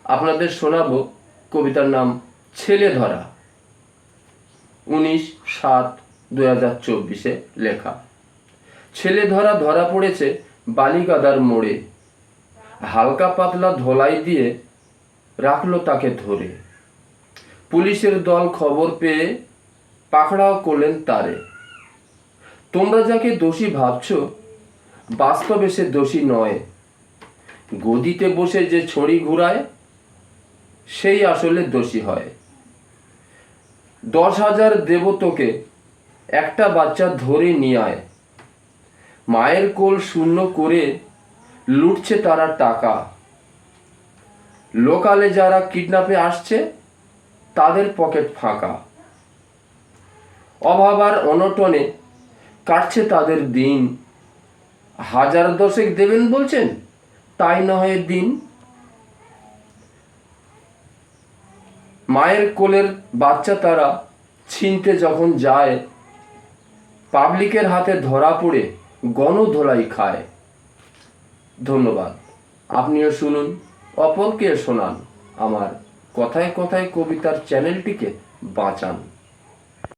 আপনাদের শোনাবো কবিতার নাম ছেলে ধরা, 19/7/2024 লেখা। ছেলে ধরা ধরা পড়েছে বালিকাদার মোড়ে, হালকা পাতলা ধোলাই দিয়ে রাখলো তাকে ধরে। পুলিশের দল খবর পেয়ে পাকড়াও করলেন তারে। তোমরা যাকে দোষী ভাবছো, বাস্তবে সে দোষী নয়। গদিতে বসে যে ছড়ি ঘুরায়, সেই আসলে দোষী হয়। 10,000 দেব তোকে, একটা বাচ্চা ধরে নিয়ে আয়। মায়ের কোল শূন্য করে লুটছে তারা টাকা। লোকালে যারা কিডন্যাপে আসছে, তাদের পকেট ফাঁকা। অভাব আর অনটনে কাটছে তাদের দিন। 1000 দেবেন বলছেন, তাই না হয় দিন। মায়ের কোলের বাচ্চা তারা ছিনতে যখন যায়, পাবলিকের হাতে ধরা পড়ে গণধোলাই খায়। ধন্যবাদ। আপনিও শুনুন, অপরকে শোনান। আমার কথায় কথায় কবিতার চ্যানেলটিকে বাঁচান।